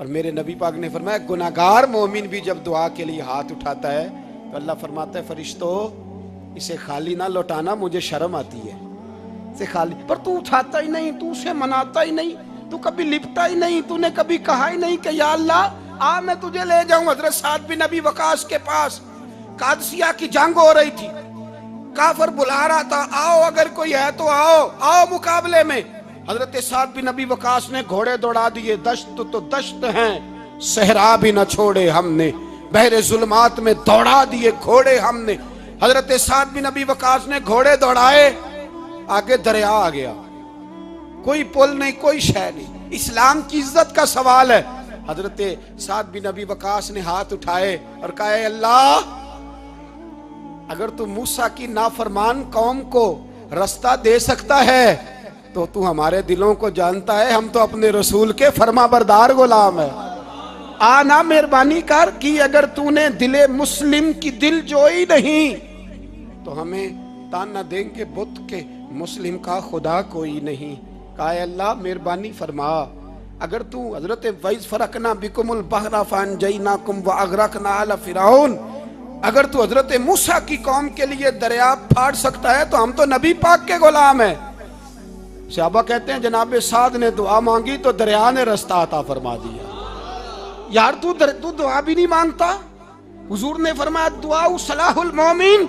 और मेरे नबी पाक ने फरमाया गुनाहगार मोमिन भी जब दुआ के लिए हाथ उठाता है तो अल्लाह फरमाता है फरिश्तों इसे खाली ना लौटाना, मुझे शर्म आती है इसे खाली। पर तू उठाता ही नहीं, तू उसे मनाता ही नहीं, तू कभी लिपटा ही नहीं, तूने कभी कहा ही नहीं कि या अल्लाह आ मैं तुझे ले जाऊं हजरत साद बिन नबी वकास के पास। कादसिया की जंग हो रही थी, काफर बुला रहा था, आओ अगर कोई है तो आओ, आओ मुकाबले में। हजरत साद बिन नबी वकास ने घोड़े दौड़ा दिए, दश्त तो दश्त हैं, सहरा भी न छोड़े हमने, बहरे जुल्मात में दौड़ा दिए घोड़े हमने। हजरत साद बिन नबी वकास ने घोड़े दौड़ाए, आगे दरिया आ गया, कोई पुल नहीं, कोई शय नहीं। इस्लाम की इज्जत का सवाल है। हजरत साद बिन नबी वकास ने हाथ उठाए और कहा अल्लाह अगर तू मूसा की नाफरमान कौम को रास्ता दे सकता है तो तू हमारे दिलों को जानता है, हम तो अपने रसूल के फरमाबरदार गुलाम है। आना मेहरबानी कर कि अगर तूने दिले मुस्लिम की दिल जोई नहीं तो हमें ताना देंगे बुत के मुस्लिम का खुदा कोई नहीं। कहा अल्लाह मेहरबानी फरमा, अगर तू हजरत वैज फरकना बिकुमुल बहरा फअनजयनाकुम व अगरकना आला फिरौन, अगर तू हजरत मूसा की कौम के लिए दरिया फाड़ सकता है तो हम तो नबी पाक के गुलाम है। सहाबा कहते हैं जनाब साद ने दुआ मांगी तो दरिया ने रास्ता अता फरमा दिया। यार तू दुआ भी नहीं मांगता। हुजूर ने फरमाया दुआ सलाहुल मोमिन,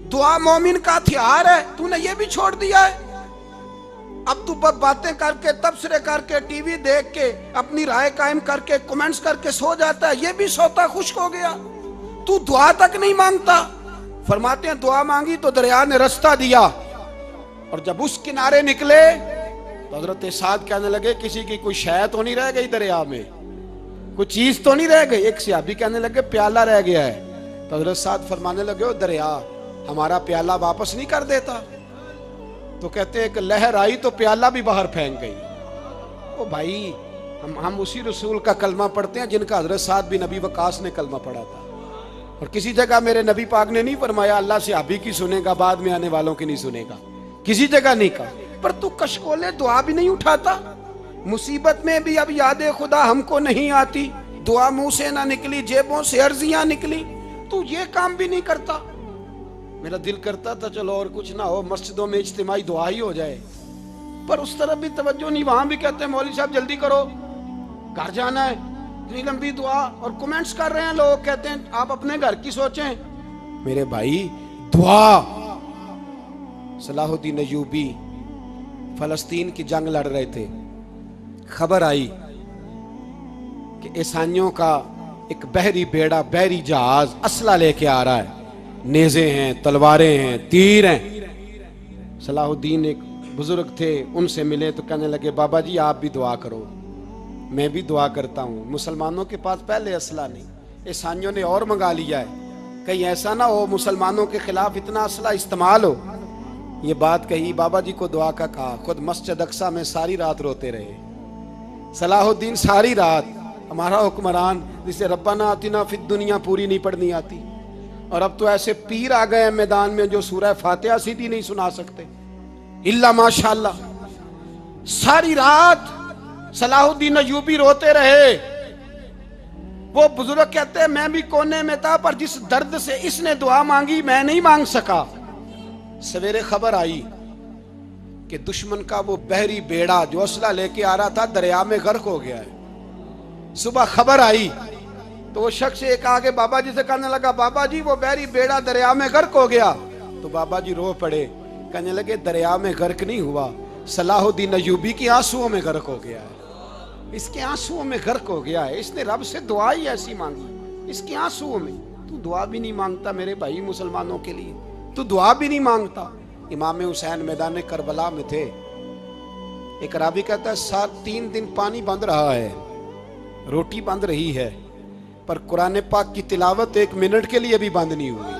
दुआ मोमिन का हथियार है, तूने ये भी छोड़ दिया है। अब तू बातें करके तबसरे करके टीवी देख के अपनी राय कायम करके कमेंट्स करके सो जाता है, ये भी सोता खुश्क हो गया। तू दुआ तक नहीं मांगता। फरमाते हैं दुआ मांगी तो दरिया ने रास्ता दिया, और जब उस किनारे निकले तो हजरत साद कहने लगे किसी की कोई शय तो नहीं रह गई दरिया में, कोई चीज तो नहीं रह गई। एक सहाबी कहने लगे प्याला रह गया है। तो हजरत साद फरमाने लगे ओ दरिया हमारा प्याला वापस नहीं कर देता। तो कहते एक लहर आई तो प्याला भी बाहर फेंक गई। ओ भाई हम उसी रसूल का कलमा पढ़ते हैं जिनका हजरत साद बिन नबी वकास ने कलमा पढ़ा था। और किसी जगह मेरे नबी पाक ने नहीं फरमाया अल्लाह से सहाबी की सुनेगा बाद में आने वालों की नहीं सुनेगा, किसी जगह नहीं कहा। पर तू कशकोले दुआ भी नहीं उठाता। मुसीबत में भी अब यादे खुदा हमको नहीं आती, दुआ मुंह से ना निकली, जेबों से अर्जियां निकली, तू ये काम भी नहीं करता। मेरा दिल करता था चलो और कुछ ना हो, मस्जिदों में इज्तिमाई दुआ ही हो जाए, पर उस तरफ भी तवज्जो नहीं। वहां भी कहते हैं मौलवी साहब जल्दी करो घर जाना है, इतनी लंबी दुआ, और कमेंट्स कर रहे हैं लोग, कहते हैं आप अपने घर की सोचें। मेरे भाई दुआ। सलाहुद्दीन अय्यूबी फलस्तीन की जंग लड़ रहे थे, खबर आई कि ईसाइयों का एक बहरी बेड़ा, बहरी जहाज असला लेके आ रहा है, नेज़े हैं, तलवारें हैं, तीर हैं। सलाहुद्दीन एक बुजुर्ग थे, उनसे मिले तो कहने लगे बाबा जी आप भी दुआ करो। मैं भी दुआ करता हूँ। मुसलमानों के पास पहले असला नहीं, ईसाइयों ने और मंगा लिया है, कहीं ऐसा ना हो मुसलमानों के खिलाफ इतना असला इस्तेमाल हो। ये बात कही, बाबा जी को दुआ का कहा, खुद मस्जिद अक्सा में सारी रात रोते रहे। सलाहुद्दीन सारी रात, हमारा हुक्मरान जिसे रब्बाना आतिना फिद दुनिया पूरी नहीं पढ़नी आती, और अब तो ऐसे पीर आ गए मैदान में जो सूरह फातिहा सीधी नहीं सुना सकते, इल्ला माशाअल्लाह। सारी रात सलाहुद्दीन अय्यूबी रोते रहे। वो बुजुर्ग कहते हैं मैं भी कोने में था, पर जिस दर्द से इसने दुआ मांगी मैं नहीं मांग सका। सवेरे खबर आई कि दुश्मन का वो बहरी बेड़ा जो असला लेके आ रहा था दरिया में गर्क हो गया है। सुबह खबर आई तो वो शख्स एक आगे बाबा जी से कहने लगा बाबा जी वो बहरी बेड़ा दरिया में गर्क हो गया। तो बाबा जी रो पड़े, कहने लगे दरिया में गर्क नहीं हुआ, सलाहुद्दीन अय्यूबी के आंसुओं में गर्क हो गया है, इसके आंसुओं में गर्क हो गया है, इसने रब से दुआ ही ऐसी मांगी इसके आंसुओं में। तू दुआ भी नहीं मांगता मेरे भाई मुसलमानों के लिए, तू दुआ भी नहीं मांगता। इमाम हुसैन मैदान करबला में थे, एक रावी कहता है 3 दिन पानी बंद रहा है, रोटी बंद रही है, पर कुरान पाक की तिलावत 1 मिनट के लिए भी बंद नहीं हुई,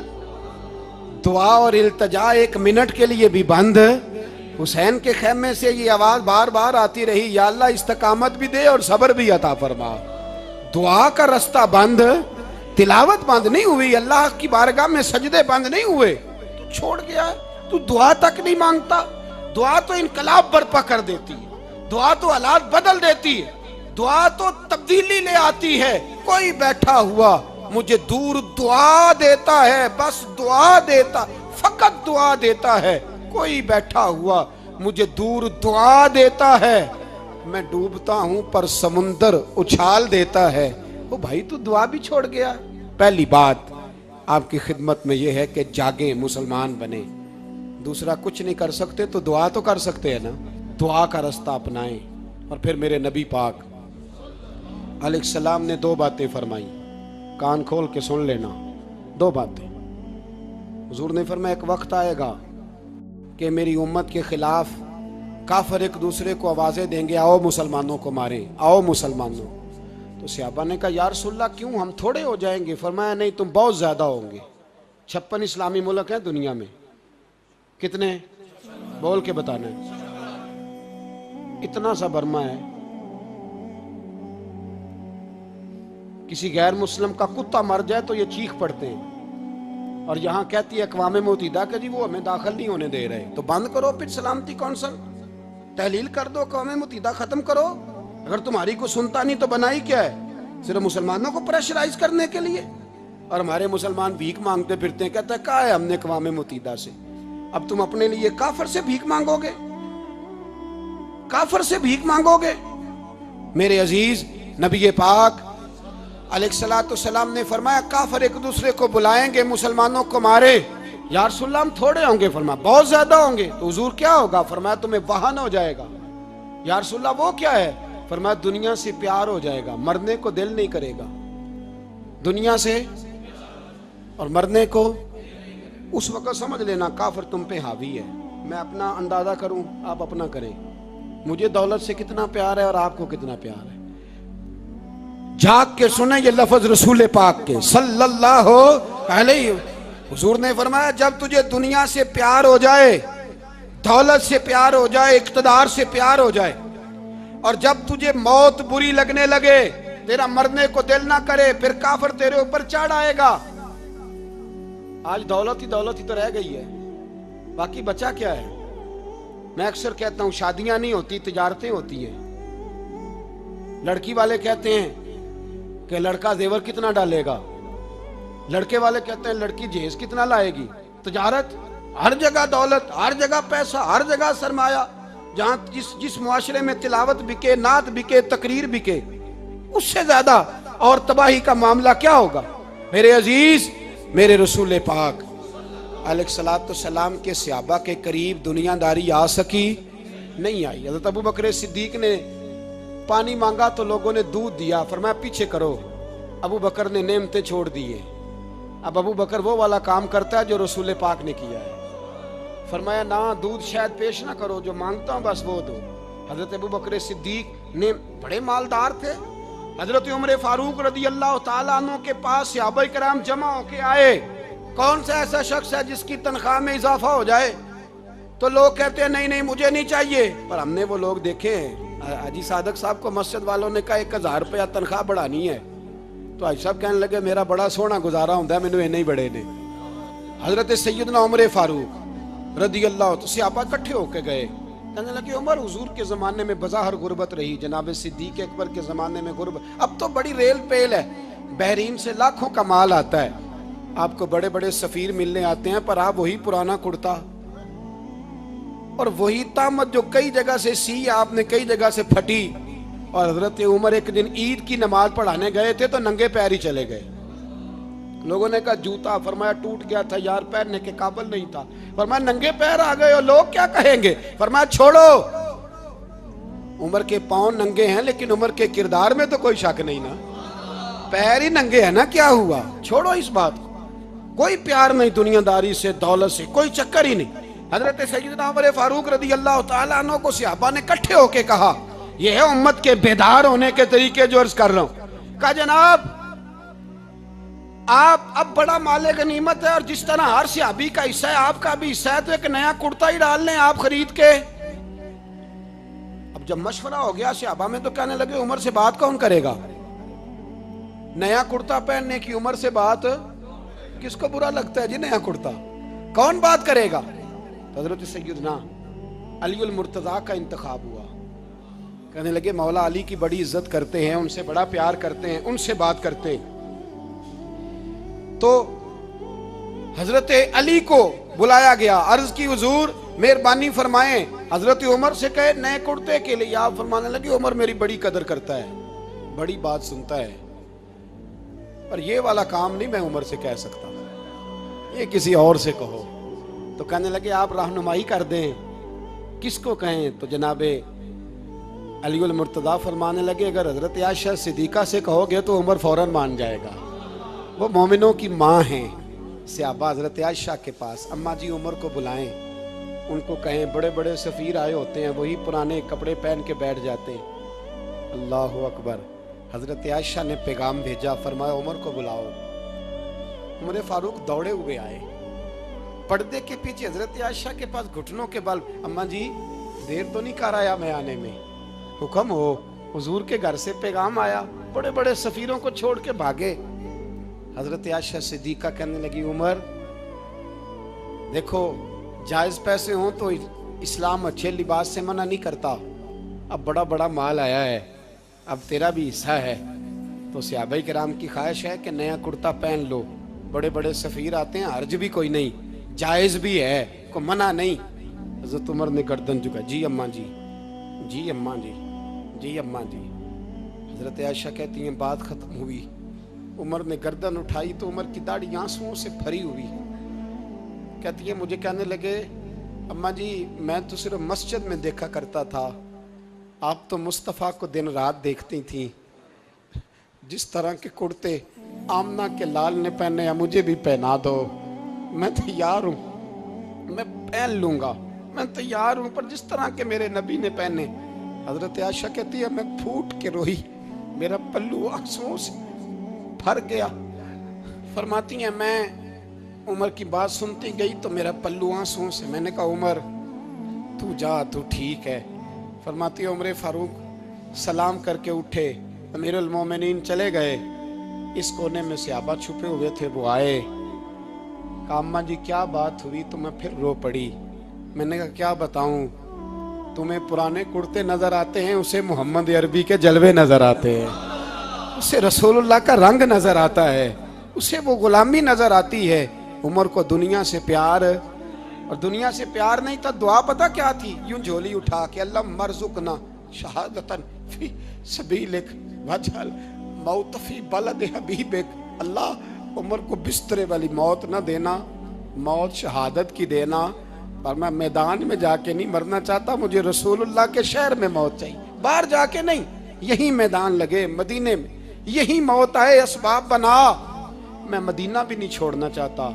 दुआ और इल्तजा 1 मिनट के लिए भी बंद। हुसैन के खेमे से ये आवाज बार बार आती रही, या अल्लाह इस्तकामत भी दे और सब्र भी अता फरमा। दुआ का रास्ता बंद, तिलावत बंद नहीं हुई, अल्लाह की बारगाह में सजदे बंद नहीं हुए, तू छोड़ गया, तू दुआ तक नहीं मांगता। दुआ तो इनकलाब बर्पा कर देती है, दुआ तो हालात बदल देती है, दुआ तो तब्दीली ले आती है। कोई बैठा हुआ मुझे दूर दुआ देता है, बस दुआ देता, फकत दुआ देता है। कोई बैठा हुआ मुझे दूर दुआ देता है, मैं डूबता हूं पर समुंदर उछाल देता है। वो भाई तू दुआ भी छोड़ गया। पहली बात आपकी खिदमत में यह है कि जागे, मुसलमान बने। दूसरा कुछ नहीं कर सकते तो दुआ तो कर सकते हैं ना, दुआ का रास्ता अपनाएं। और फिर मेरे नबी पाक अलैहिस्सलाम ने दो बातें फरमाई, कान खोल के सुन लेना। दो बातें हुजूर ने फरमाया, एक वक्त आएगा कि मेरी उम्मत के खिलाफ काफिर एक दूसरे को आवाजें देंगे, आओ मुसलमानों को मारें, आओ मुसलमानों। तो सहाबा ने कहा, या रसूलल्लाह क्यों, हम थोड़े हो जाएंगे? फरमाया, नहीं, तुम बहुत ज्यादा होंगे। 56 इस्लामी मुल्क हैं दुनिया में, कितने बोल के बताना है? इतना सा बर्मा है। किसी गैर मुस्लिम का कुत्ता मर जाए तो ये चीख पड़ते हैं, और यहां कहती है अक़वाम मुत्तहिदा कि जी वो हमें दाखिल नहीं होने दे रहे। तो बंद करो फिर सलामती कौंसिल, तहलील कर दो, अक़वाम मुत्तहिदा खत्म करो। अगर तुम्हारी को सुनता नहीं तो बनाई क्या है? सिर्फ मुसलमानों को प्रेशराइज करने के लिए। और हमारे मुसलमान भीख मांगते फिरते हैं, कहते हैं कहा है हमने अक़वाम मुत्तहिदा से। अब तुम अपने लिए काफिर से भीख मांगोगे, काफिर से भीख मांगोगे? मेरे अजीज नबी पाक अलैहिस्सलाम ने फरमाया, काफिर एक दूसरे को बुलाएंगे, मुसलमानों को मारे। या रसूलल्लाह हम थोड़े होंगे? फरमाया बहुत ज्यादा होंगे। तो हुजूर क्या होगा? फरमाया तुम्हें वाहन हो जाएगा। या रसूलल्लाह वो क्या है? फरमाया दुनिया से प्यार हो जाएगा, मरने को दिल नहीं करेगा। दुनिया से और मरने को उस वक्त समझ लेना काफिर तुम पे हावी है। मैं अपना अंदाजा करूं, आप अपना करें। मुझे दौलत से कितना प्यार है और आपको कितना प्यार है। जाग के सुने ये लफ्ज रसूल पाक के सल्लल्लाहु अलैहि। हुजूर ने फरमाया, जब तुझे दुनिया से प्यार हो जाए, दौलत से प्यार हो जाए, इक़्तिदार से प्यार हो जाए, और जब तुझे मौत बुरी लगने लगे, तेरा मरने को दिल ना करे, फिर काफिर तेरे ऊपर चढ़ आएगा। आज दौलत ही तो रह गई है, बाकी बचा क्या है? मैं अक्सर कहता हूं शादियां नहीं होती, तिजारतें होती हैं। लड़की वाले कहते हैं कि लड़का जेवर कितना डालेगा, लड़के वाले कहते हैं लड़की जहेज कितना लाएगी। तिजारत, हर जगह दौलत, हर जगह पैसा, हर जगह सरमाया। जहां जिस मुआशरे में तिलावत बिके, नात बिके, तकरीर बिके, उससे ज्यादा और तबाही का मामला क्या होगा? मेरे अजीज, मेरे रसूल पाक अलैहिस्सलाम के सहाबा के करीब दुनियादारी आ सकी? नहीं आई। हज़रत अबू बकर सिद्दीक ने पानी मांगा तो लोगों ने दूध दिया, फरमाया पीछे करो। अबू बकर ने नेमतें छोड़ दिए। अब अबू बकर वो वाला काम करता है जो रसूल पाक ने किया है। फरमाया ना, दूध शायद पेश ना करो, जो मांगता हूं बस वो दो। हजरत अबू बकर सिद्दीक ने बड़े मालदार थे। हजरत उमर फारूक रदी अल्लाह तआला अन्हु के पास सहाबा किराम जमा होके आए। कौन सा ऐसा शख्स है जिसकी तनख्वाह में इजाफा हो जाए? तो लोग कहते हैं नहीं नहीं मुझे नहीं चाहिए। पर हमने वो लोग देखे हैं, हाजी सादक साहब को मस्जिद वालों ने कहा 1000 रुपया तनख्वाह बढ़ानी है, तो हाजी साहब कहने लगे मेरा बड़ा सोहना गुजारा होता है, मैंने नहीं बड़े ने। हजरत सैयदना उमर फारूक रदी अल्लाह तो सहाबा इकट्ठे होके गए, कहने लगे उमर हुजूर के जमाने में बज़ाहिर गुर्बत रही, जनाब सिद्दीक अकबर के जमाने में गुर्बत, अब तो बड़ी रेल पेल है, बहरीन से लाखों का माल आता है, आपको बड़े बड़े सफीर मिलने आते हैं, पर आप वही पुराना कुर्ता और वही तामत जो कई जगह से सी आपने कई जगह से फटी। और हजरत उमर एक दिन ईद की नमाज पढ़ाने गए थे तो नंगे पैर ही चले गए। लोगों ने कहा जूता, फरमाया टूट गया था यार, पहनने के काबिल नहीं था। फरमाया नंगे पैर आ गए हो, लोग क्या कहेंगे? फरमाया छोड़ो, उमर के पांव नंगे हैं लेकिन उमर के किरदार में तो कोई शक नहीं ना, पैर ही नंगे है ना, क्या हुआ? छोड़ो इस बात को, कोई प्यार नहीं दुनियादारी से, दौलत से, कोई चक्कर ही नहीं। हजरत सैयदना उमर फारूक रदी अल्लाह तआला अन्हु को सहाबा ने इकट्ठे होके कहा, यह है उम्मत के बेदार होने के तरीके जो अर्ज कर रहा हूं। कहा जनाब आप अब बड़ा माले गनीमत है, और जिस तरह हर सहाबी का हिस्सा है आपका भी हिस्सा है, तो एक नया कुर्ता ही डाल लें आप खरीद के। अब जब मशवरा हो गया सहाबा में तो कहने लगे उमर से बात कौन करेगा? नया कुर्ता पहनने की उमर से बात किसको बुरा लगता है जी? नया कुर्ता कौन बात करेगा? हजरत सैयदना अली अल मुर्तजा का इंतखाब हुआ। कहने लगे मौला अली की बड़ी इज्जत करते हैं, उनसे बड़ा प्यार करते हैं, उनसे बात करते हैं। तो हजरत अली को बुलाया गया, अर्ज की हुजूर मेहरबानी फरमाएं। हजरत उमर से कहे नए कुर्ते के लिए। आप फरमाने लगे उमर मेरी बड़ी कदर करता है, बड़ी बात सुनता है, पर ये वाला काम नहीं मैं उमर से कह सकता, ये किसी और से कहो। तो कहने लगे आप रहनुमाई कर दें, किसको कहें? तो जनाबे अलीउल मुर्तदा फरमाने लगे अगर हजरत आयशा सिद्दीका से कहोगे तो उमर फौरन मान जाएगा, वो मोमिनों की माँ हैं। सहाबा हजरत आयशा के पास, अम्मा जी उमर को बुलाएं, उनको कहें बड़े बड़े सफ़ीर आए होते हैं, वही पुराने कपड़े पहन के बैठ जाते हैं। अल्लाह अकबर। हजरत आयशा ने पैगाम भेजा, फरमाया उमर को बुलाओ। उमर फारूक दौड़े हुए आए, पर्दे के पीछे हजरत आयशा के पास घुटनों के बल, अम्मा जी देर तो नहीं कर आया मैं आने में? हुक्म हो, हुजूर के घर से पैगाम आया, बड़े बड़े सफ़ीरों को छोड़ के भागे। हजरत आयशा सिद्दीका कहने लगी उमर देखो जायज़ पैसे हों तो इस्लाम अच्छे लिबास से मना नहीं करता, अब बड़ा बड़ा माल आया है, अब तेरा भी हिस्सा है, तो सहाबाए किराम की ख्वाहिश है कि नया कुर्ता पहन लो, बड़े बड़े सफ़ीर आते हैं, हर्ज भी कोई नहीं, जायज़ भी है, को मना नहीं। हजरत उमर ने गर्दन झुका, जी अम्मा जी, जी अम्मा जी, जी अम्मा जी। हजरत आयशा कहती हैं बात ख़त्म हुई, उमर ने गर्दन उठाई तो उमर की दाढ़ी आंसुओं से भरी हुई। कहती है मुझे कहने लगे अम्मा जी मैं तो सिर्फ मस्जिद में देखा करता था, आप तो मुस्तफ़ा को दिन रात देखती थी, जिस तरह के कुर्ते आमना के लाल ने पहने हैं मुझे भी पहना दो, मैं तैयार हूँ, मैं पहन लूँगा, मैं तैयार हूँ, पर जिस तरह के मेरे नबी ने पहने। हजरत आयशा कहती है मैं फूट के रोई, मेरा पल्लू आंसुओं से भर गया। फरमाती हैं मैं उमर की बात सुनती गई तो मेरा पल्लू आंसुओं से, मैंने कहा उमर तू जा, तू ठीक है। फरमाती है उमर फारूक सलाम करके उठे, अमीरुल मोमिनीन चले गए, इस कोने में सहाबा छुपे हुए थे, वो आए, कहा अम्मा जी क्या बात हुई? तो मैं फिर रो पड़ी। मैंने कहा क्या बताऊं, तुम्हें पुराने कुर्ते नजर आते हैं, उसे मोहम्मद अरबी के जलवे नजर आते हैं, उसे रसूलुल्लाह का रंग नजर आता है, उसे वो गुलामी नजर आती है। उमर को दुनिया से प्यार, और दुनिया से प्यार नहीं था, दुआ पता क्या थी? यूं झोली उठा के अल्लाह मरजुकना शहादतन फी सबीलिक वजल मौत फी बलद हबीबिक। अल्लाह उमर को बिस्तरे वाली मौत ना देना, मौत शहादत की देना, पर मैं मैदान में जाके नहीं मरना चाहता, मुझे रसूलुल्लाह के शहर में मौत चाहिए, बाहर जाके नहीं, यही मैदान लगे मदीने में, यही मौत आए, असबाब बना, मैं मदीना भी नहीं छोड़ना चाहता।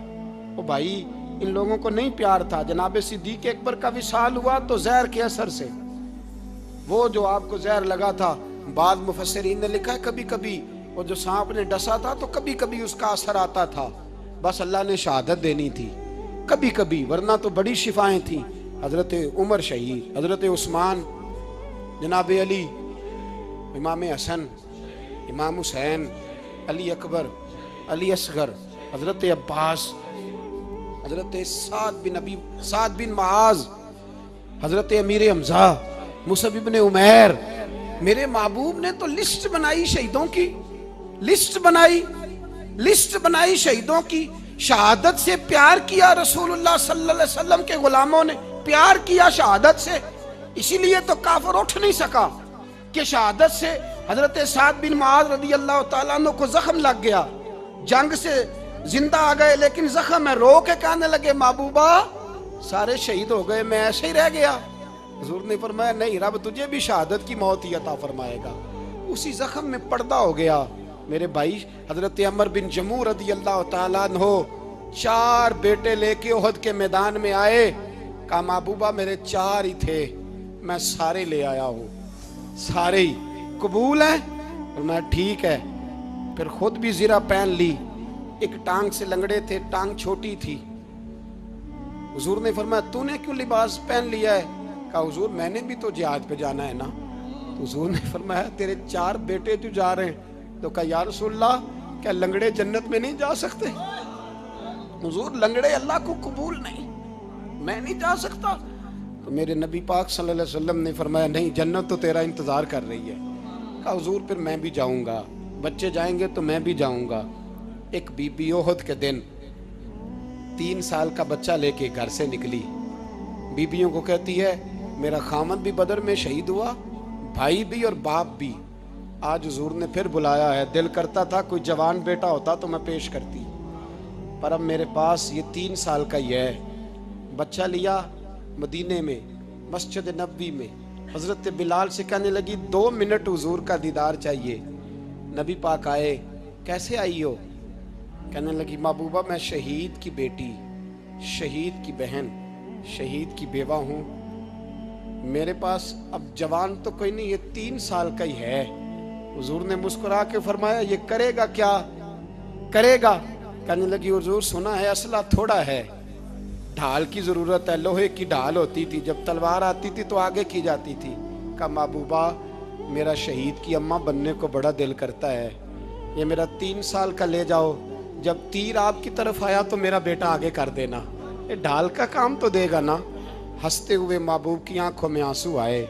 ओ भाई इन लोगों को नहीं प्यार था। जनाब सिद्दीक अकबर का विसाल हुआ तो जहर के असर से, वो जो आपको जहर लगा था, बाद मुफस्सिरीन ने लिखा है कभी कभी वो जो सांप ने डसा था तो कभी कभी उसका असर आता था, बस अल्लाह ने शहादत देनी थी कभी कभी, वरना तो बड़ी शिफाएं थी। हजरत उमर शहीद, हजरत उस्मान, जनाब अली, इमाम हसन, इमाम हुसैन, अली अकबर, अली असगर, हजरत अब्बास, हजरत साद बिन माज, हजरत अमीर हमजा, मुसअब इब्ने उमैर। मेरे महबूब ने तो लिस्ट बनाई शहीदों की, लिस्ट बनाई शहीदों की। शहादत से प्यार किया रसूलुल्लाह सल्लल्लाहु अलैहि वसल्लम के गुलामों ने, प्यार किया शहादत से, इसीलिए तो काफिर उठ नहीं सका कि शहादत से हजरत साद बिन माज रदी अल्लाह तआला अन्हु को जख्म लग गया, जंग से जिंदा आ गए लेकिन जख्म है, रो के कहने लगे महबूबा सारे शहीद हो गए, मैं ऐसे ही रह गया। हुजूर ने फरमाया नहीं, रब तुझे भी शहादत की मौत ही अता फरमाएगा। उसी जख्म में पर्दा हो गया। मेरे भाई हजरत अमर बिन जमू रदी अल्लाह तआला अन्हु 4 बेटे लेके ओहद के मैदान में आए, कहा महबूबा मेरे 4 ही थे, मैं सारे ले आया हूँ, सारे ही कबूल है? और मैं ठीक है। फिर खुद भी ज़रा पहन ली, एक टांग से लंगड़े थे, टांग छोटी थी। हुजूर ने फरमाया तूने क्यों लिबास पहन लिया है? कहा हुजूर मैंने भी तो जिहाद पे जाना है ना। तो हुजूर ने फरमाया तेरे 4 बेटे जो जा रहे हैं। तो कहा या रसूलल्लाह क्या लंगड़े जन्नत में नहीं जा सकते? हुजूर लंगड़े अल्लाह को कबूल नहीं, मैं नहीं जा सकता। तो मेरे नबी पाक सल्लल्लाहु अलैहि वसल्लम ने फरमाया नहीं, जन्नत तो तेरा इंतज़ार कर रही है। कहा हुजूर फिर मैं भी जाऊंगा, बच्चे जाएंगे तो मैं भी जाऊंगा। एक बीबी ओहद के दिन 3 साल का बच्चा लेके घर से निकली। बीबियों को कहती है मेरा खामद भी बदर में शहीद हुआ, भाई भी और बाप भी। आज हुजूर ने फिर बुलाया है। दिल करता था कोई जवान बेटा होता तो मैं पेश करती, पर अब मेरे पास ये 3 साल का ही है। बच्चा लिया, मदीने में मस्जिद नबवी में हज़रत बिलाल से कहने लगी 2 मिनट हुजूर का दीदार चाहिए। नबी पाक आए, कैसे आई हो? कहने लगी महबूबा मैं शहीद की बेटी, शहीद की बहन, शहीद की बेवा हूँ। मेरे पास अब जवान तो कोई नहीं, ये 3 साल का ही है। हुजूर ने मुस्कुरा के फरमाया ये करेगा क्या करेगा? कहने लगी हुजूर सुना है असला थोड़ा है, ढाल की जरूरत है। लोहे की ढाल होती थी, जब तलवार आती थी तो आगे की जाती थी। कहा महबूबा मेरा शहीद की अम्मा बनने को बड़ा दिल करता है, ये मेरा 3 साल का ले जाओ, जब तीर आपकी तरफ आया तो मेरा बेटा आगे कर देना, ये ढाल का काम तो देगा ना। हंसते हुए महबूब की आंखों में आंसू आए।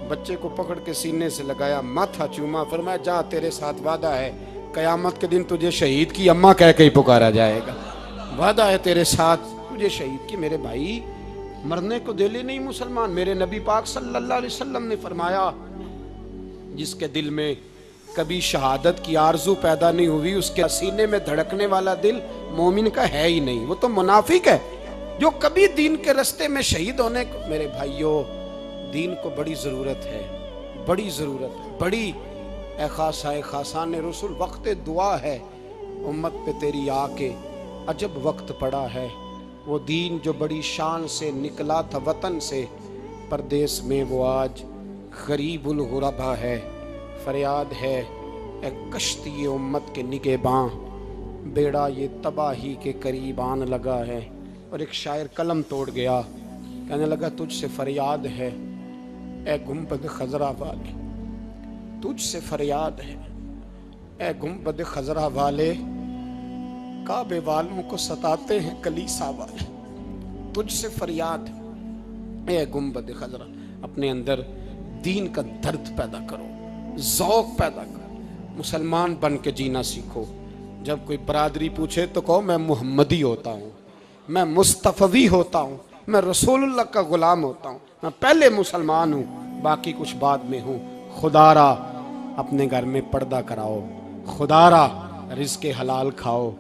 बच्चे को पकड़ के सीने से लगाया, माथा चूमा, फरमाया जा तेरे साथ वादा है, कयामत के दिन तुझे शहीद की अम्मा कह के ही पुकारा जाएगा। वादा है तेरे साथ, तुझे शहीद की। मेरे भाई मरने को दिल ही नहीं मुसलमान। मेरे नबी पाक सल्लल्लाहु अलैहि वसल्लम ने फरमाया जिसके दिल में कभी शहादत की आरजू पैदा नहीं हुई, उसके सीने में धड़कने वाला दिल मोमिन का है ही नहीं, वो तो मुनाफिक है। जो कभी दीन के रास्ते में शहीद होने को, मेरे भाइयों दीन को बड़ी ज़रूरत है, बड़ी ज़रूरत है, बड़ी ए खासान रसूल वक्त दुआ है। उम्मत पे तेरी आके अजब वक्त पड़ा है। वो दीन जो बड़ी शान से निकला था वतन से परदेश में, वो आज गरीबुल गुरबा है। फरियाद है ए कश्ती उम्मत के निगेबां, बेड़ा ये तबाही के करीब आन लगा है। और एक शायर कलम तोड़ गया, कहने लगा तुझसे फरियाद है ए गुंबद खजरा वाले, तुझसे फरियाद है ए गुंबद खजरा वाले, काबे वालों को सताते हैं कलीसा वाले। तुझसे फरियाद ए गुंबद खजरा। अपने अंदर दीन का दर्द पैदा करो, ज़ौक़ पैदा करो, मुसलमान बन के जीना सीखो। जब कोई बरादरी पूछे तो कहो मैं मुहम्मदी होता हूँ, मैं मुस्तफ़वी होता हूँ, मैं रसूलुल्लाह का ग़ुलाम होता हूँ, मैं पहले मुसलमान हूँ, बाकी कुछ बाद में हूँ। खुदारा अपने घर में पर्दा कराओ, खुदारा रिज़्क़ हलाल खाओ।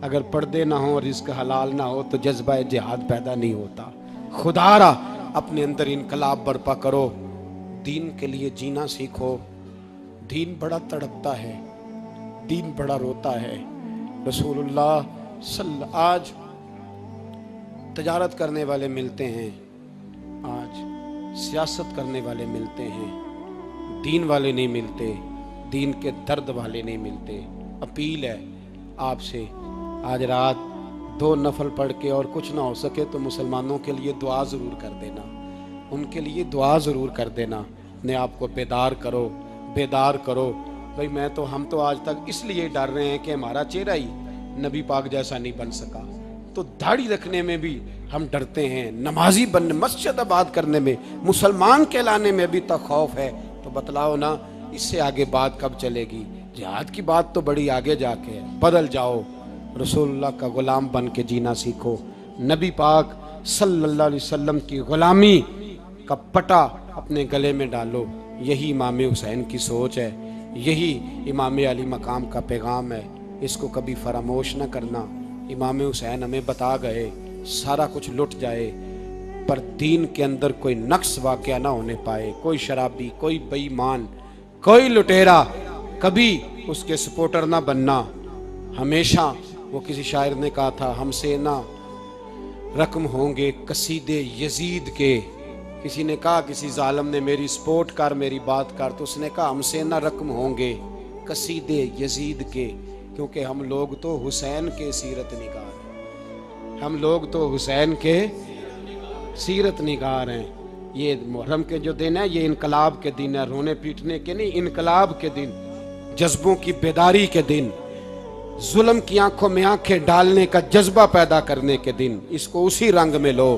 अगर पर्दे ना हो, रिज़्क़ हलाल ना हो तो जज्बा जिहाद पैदा नहीं होता। खुदारा अपने अंदर इनकलाब बर्पा करो, दीन के लिए जीना सीखो। दीन बड़ा तड़पता है, दीन बड़ा रोता है। रसूलुल्लाह आज तजारत करने वाले मिलते हैं, आज सियासत करने वाले मिलते हैं, दीन वाले नहीं मिलते, दीन के दर्द वाले नहीं मिलते। अपील है आपसे, आज रात 2 नफल पढ़ के और कुछ ना हो सके तो मुसलमानों के लिए दुआ ज़रूर कर देना, उनके लिए दुआ ज़रूर कर देना। अपने आप को बेदार करो, बेदार करो। भाई मैं तो हम तो आज तक इसलिए डर रहे हैं कि हमारा चेहरा ही नबी पाक जैसा नहीं बन सका, तो दाढ़ी रखने में भी हम डरते हैं, नमाजी बनने, मस्जिद आबाद करने में, मुसलमान कहलाने में भी तो खौफ है। तो बतलाओ ना, इससे आगे बात कब चलेगी? जिहाद की बात तो बड़ी आगे जाके है। बदल जाओ, रसूलुल्लाह का ग़ुलाम बन के जीना सीखो। नबी पाक सल्लल्लाहु अलैहि वसल्लम की ग़ुलामी का पटा अपने गले में डालो। यही इमाम हुसैन की सोच है, यही इमाम अली मकाम का पैगाम है। इसको कभी फरामोश न करना। इमाम हुसैन हमें बता गए सारा कुछ लुट जाए पर दीन के अंदर कोई नक्स वाक़या ना होने पाए। कोई शराबी, कोई बेईमान, कोई लुटेरा कभी उसके सपोर्टर ना बनना। हमेशा वो किसी शायर ने कहा था, हमसे ना रकम होंगे कसीदे यजीद के। किसी ने कहा, किसी जालिम ने मेरी सपोर्ट कर, मेरी बात कर, तो उसने कहा हमसे ना रकम होंगे कसीदे यजीद के, क्योंकि हम लोग तो हुसैन के सीरत निगार हैं, हम लोग तो हुसैन के सीरत निगार हैं। ये मुहर्रम के जो दिन है ये इनकलाब के दिन है, रोने पीटने के नहीं, इनकलाब के दिन, जज्बों की बेदारी के दिन, जुल्म की आंखों में आंखें डालने का जज्बा पैदा करने के दिन। इसको उसी रंग में लो।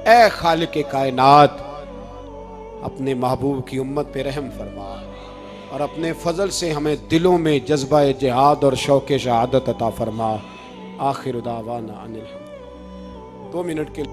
ए खालिक कायनात, अपने महबूब की उम्मत पे रहम फरमा और अपने फजल से हमें दिलों में जज्बा जिहाद और शौक़ शहादत अता फरमा। आखिर दावाना अनिल हम्द। 2 मिनट के